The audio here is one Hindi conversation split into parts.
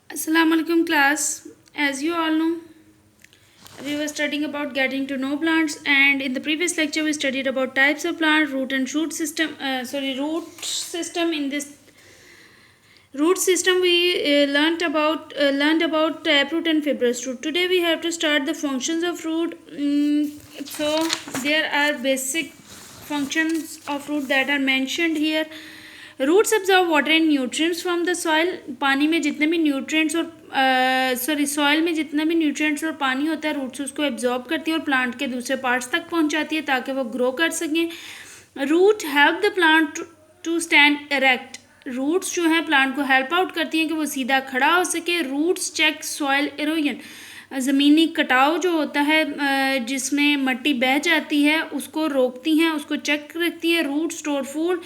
Assalamu alaikum class. As you all know, we were studying about getting to know plants, and in the previous lecture we studied about types of plant, root and shoot system. Root system. In this root system, we learned about taproot and fibrous root. Today we have to start the functions of root. So there are basic functions of root that are mentioned here. Roots absorb water and nutrients from the soil. पानी में जितने भी न्यूट्रिएंट्स और सॉइल में जितना भी न्यूट्रिएंट्स और पानी होता है रूट्स उसको एब्जॉर्ब करती है और प्लांट के दूसरे पार्ट्स तक पहुंचाती है ताकि वो ग्रो कर सकें. Root help the plant to stand erect. Roots जो हैं प्लांट को हेल्प आउट करती हैं कि वो सीधा खड़ा हो सके. Roots check soil erosion. ज़मीनी कटाव जो होता है जिसमें मिट्टी बह जाती है उसको रोकती हैं, उसको चेक रखती है. Root store food.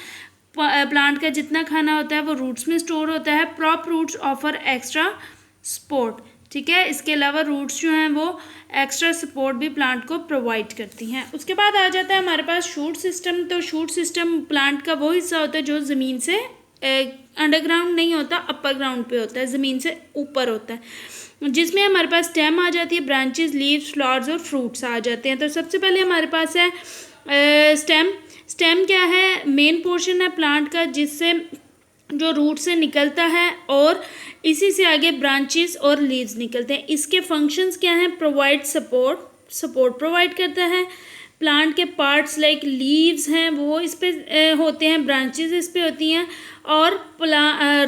प्लांट का जितना खाना होता है वो रूट्स में स्टोर होता है. Prop roots offer extra support. ठीक है, इसके अलावा रूट्स जो हैं वो एक्स्ट्रा सपोर्ट भी प्लांट को प्रोवाइड करती हैं. उसके बाद आ जाता है हमारे पास शूट सिस्टम. तो शूट सिस्टम प्लांट का वो हिस्सा होता है जो ज़मीन से अंडरग्राउंड नहीं होता, अपर ग्राउंड पे होता है, ज़मीन से ऊपर होता है, जिसमें हमारे पास स्टेम आ जाती है, ब्रांचेस, लीव्स, फ्लावर्स और फ्रूट्स आ जाते हैं. तो सबसे पहले हमारे पास है स्टेम. स्टेम क्या है? मेन पोर्शन है प्लांट का जिससे जो रूट से निकलता है और इसी से आगे ब्रांचेस और लीव्स निकलते हैं. इसके फंक्शंस क्या हैं? प्रोवाइड सपोर्ट प्रोवाइड करता है. प्लांट के पार्ट्स लाइक लीव्स हैं वो इस पे होते हैं, ब्रांचेस इस पे होती हैं और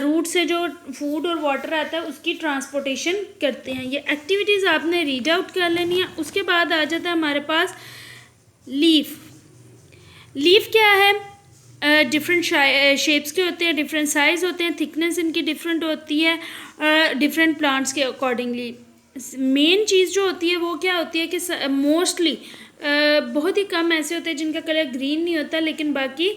रूट से जो फूड और वाटर आता है उसकी ट्रांसपोर्टेशन करते हैं. ये एक्टिविटीज़ आपने रीड आउट कर लेनी है. उसके बाद आ जाता है हमारे पास लीफ. लीफ क्या है? डिफरेंट शेप्स के होते हैं, डिफरेंट साइज होते हैं, थिकनेस इनकी डिफरेंट होती है डिफरेंट प्लांट्स के अकॉर्डिंगली. मेन चीज़ जो होती है वो क्या होती है कि मोस्टली बहुत ही कम ऐसे होते हैं जिनका कलर ग्रीन नहीं होता, लेकिन बाकी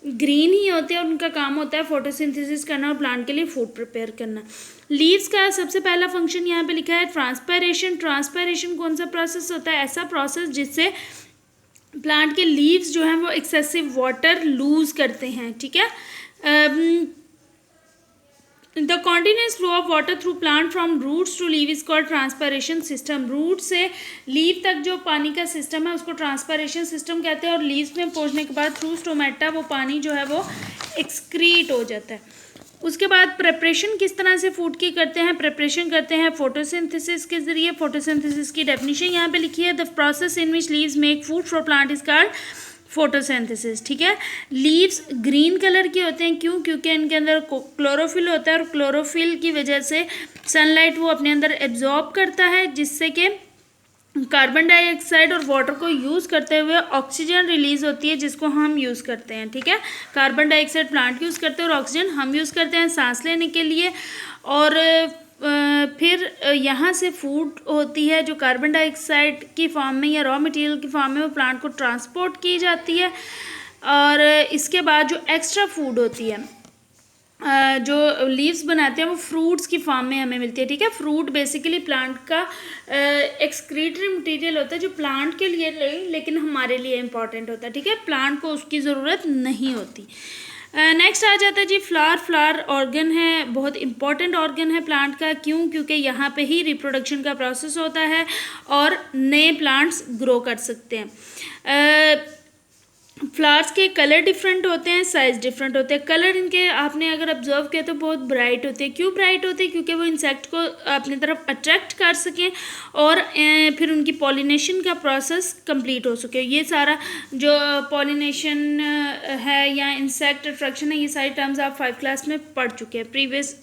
ग्रीन ही होते हैं. उनका काम होता है फोटोसिंथेसिस करना और प्लांट के लिए फूड प्रिपेयर करना. लीव्स का सबसे पहला फंक्शन यहाँ पे लिखा है ट्रांसपायरेशन. ट्रांसपायरेशन कौन सा प्रोसेस होता है? ऐसा प्रोसेस जिससे प्लांट के लीव्स जो हैं वो एक्सेसिव वाटर लूज करते हैं. ठीक है, the continuous flow of water through plant from roots to leave is called transpiration system. Root से लीव तक जो पानी का सिस्टम है उसको ट्रांसपायरेशन सिस्टम कहते हैं और लीव्स में पहुंचने के बाद थ्रू स्टोमेटा वो पानी जो है वो एक्सक्रीट हो जाता है. उसके बाद प्रिपरेशन किस तरह से फूड की करते हैं? प्रिपरेशन करते हैं फोटोसिंथेसिस के ज़रिए. फोटोसिंथेसिस की डेफिनेशन यहाँ पे लिखी है, the process in which leaves make food for plant is called photosynthesis. ठीक है, लीव्स ग्रीन कलर के होते हैं. क्यों? क्योंकि इनके अंदर क्लोरोफिल होता है और क्लोरोफिल की वजह से सनलाइट वो अपने अंदर एब्जॉर्ब करता है जिससे कि कार्बन डाइऑक्साइड और वाटर को यूज़ करते हुए ऑक्सीजन रिलीज होती है जिसको हम यूज़ करते हैं. ठीक है, कार्बन डाइऑक्साइड प्लांट यूज़ करते हैं और ऑक्सीजन हम यूज़ करते हैं सांस लेने के लिए. और फिर यहाँ से फूड होती है जो कार्बन डाइऑक्साइड की फॉर्म में या रॉ मटेरियल की फॉर्म में वो प्लांट को ट्रांसपोर्ट की जाती है. और इसके बाद जो एक्स्ट्रा फूड होती है जो लीव्स बनाते हैं वो फ्रूट्स की फॉर्म में हमें मिलती है. ठीक है, फ्रूट बेसिकली प्लांट का एक्सक्रीटरी मटेरियल होता है जो प्लांट के लिए लेकिन हमारे लिए इम्पॉर्टेंट होता है. ठीक है, प्लांट को उसकी ज़रूरत नहीं होती. नेक्स्ट आ जाता है जी फ्लावर. फ्लावर ऑर्गन है, बहुत इंपॉर्टेंट ऑर्गन है प्लांट का. क्यों? क्योंकि यहाँ पे ही रिप्रोडक्शन का प्रोसेस होता है और नए प्लांट्स ग्रो कर सकते हैं. फ्लावर्स के कलर डिफरेंट होते हैं, साइज़ डिफरेंट होते हैं. कलर इनके आपने अगर ऑब्जर्व किया तो बहुत ब्राइट होते हैं. क्यों ब्राइट होते हैं? क्योंकि वो इंसेक्ट को अपनी तरफ अट्रैक्ट कर सकें और फिर उनकी पॉलिनेशन का प्रोसेस कंप्लीट हो सके. ये सारा जो पॉलिनेशन है या इंसेक्ट अट्रैक्शन है ये सारी टर्म्स आप 5 क्लास में पढ़ चुके हैं प्रीवियस.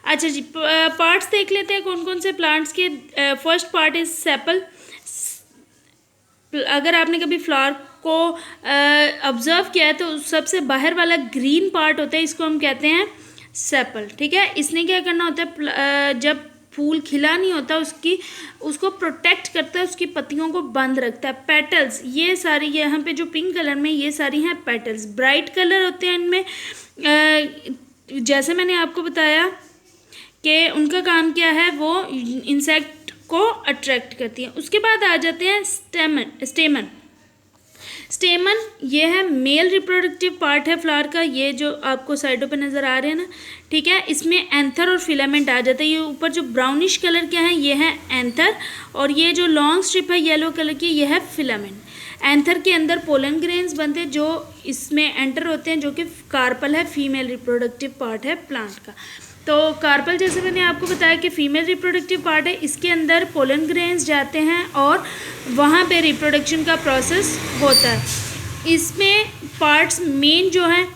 अच्छा जी, पार्ट्स देख लेते हैं कौन कौन से प्लांट्स के. First part is sepal. अगर आपने कभी फ्लावर को ऑब्जर्व किया है तो सबसे बाहर वाला ग्रीन पार्ट होता है, इसको हम कहते हैं सेपल. ठीक है, इसने क्या करना होता है जब फूल खिला नहीं होता उसको प्रोटेक्ट करता है, उसकी पत्तियों को बंद रखता है. पेटल्स ये सारी यहाँ पे जो पिंक कलर में ये सारी हैं पेटल्स, ब्राइट कलर होते हैं इनमें. जैसे मैंने आपको बताया कि उनका काम क्या है, वो इंसेक्ट को अट्रैक्ट करती हैं. उसके बाद आ जाते हैं स्टेमन. स्टेमन ये है मेल रिप्रोडक्टिव पार्ट है फ्लावर का, ये जो आपको साइडों पे नज़र आ रहे हैं ना, ठीक है। इसमें एंथर और फिलामेंट आ जाता है। ये ऊपर जो ब्राउनिश कलर के हैं ये है एंथर, और ये जो लॉन्ग स्ट्रिप है येलो कलर की ये है फिलामेंट। एंथर के अंदर पोलन ग्रेन्स बनते हैं जो इसमें एंटर होते हैं, जो कि कार्पल है, फीमेल रिप्रोडक्टिव पार्ट है प्लांट का। तो कार्पल जैसे मैंने आपको बताया कि फीमेल रिप्रोडक्टिव पार्ट है, इसके अंदर पोलन ग्रेन्स जाते हैं और वहाँ पे रिप्रोडक्शन का प्रोसेस होता है। इसमें पार्ट्स मेन जो हैं,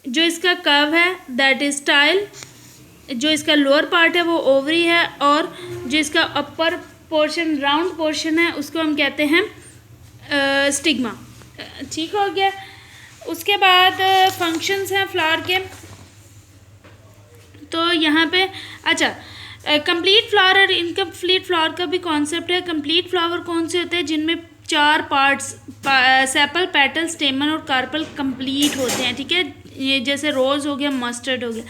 जो इसका कर्व है दैट इज स्टाइल, जो इसका लोअर पार्ट है वो ओवरी है, और जो इसका अपर पोर्शन राउंड पोर्शन है उसको हम कहते हैं स्टिग्मा। ठीक हो गया। उसके बाद फंक्शंस हैं फ्लावर के, तो यहाँ पे अच्छा कंप्लीट फ्लावर और इनकम्प्लीट फ्लावर का भी कॉन्सेप्ट है। कंप्लीट फ्लावर कौन से होते हैं? जिनमें 4 पार्ट्स सेपल, पेटल, स्टेमन और कार्पल कंप्लीट होते हैं, ठीक है। ये जैसे रोज हो गया, मस्टर्ड हो गया।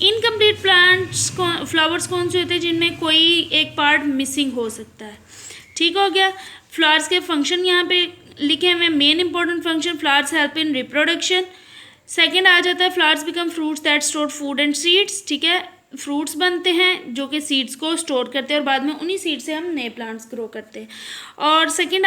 इनकम्प्लीट प्लांट्स फ्लावर्स कौन से होते हैं? जिनमें कोई एक पार्ट मिसिंग हो सकता है। ठीक हो गया। फ्लावर्स के फंक्शन यहाँ पे लिखे हुए। Main important function, flowers help in reproduction. Second आ जाता है flowers become fruits that store food and seeds, ठीक है। फ्रूट्स बनते हैं जो कि सीड्स को स्टोर करते हैं और बाद में उन्हीं सीड से हम नए प्लांट्स ग्रो करते हैं। और सेकेंड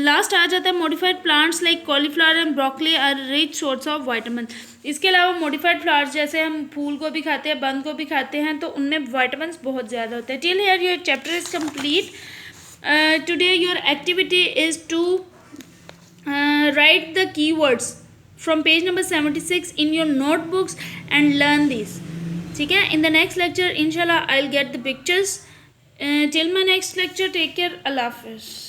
लास्ट आ जाता है modified plants like cauliflower and broccoli are rich source of vitamin. इसके अलावा मॉडिफाइड फ्लावर्स जैसे हम फूल को भी खाते हैं, बंद को भी खाते हैं, तो उनमें विटामिन बहुत ज़्यादा होते हैं। Till here your chapter is complete. Today your activity is to write the keywords from page number 76 in your notebooks and learn these. ठीक है। In the next lecture inshallah I'll get the pictures. Till my next lecture, take care. Allah Hafiz.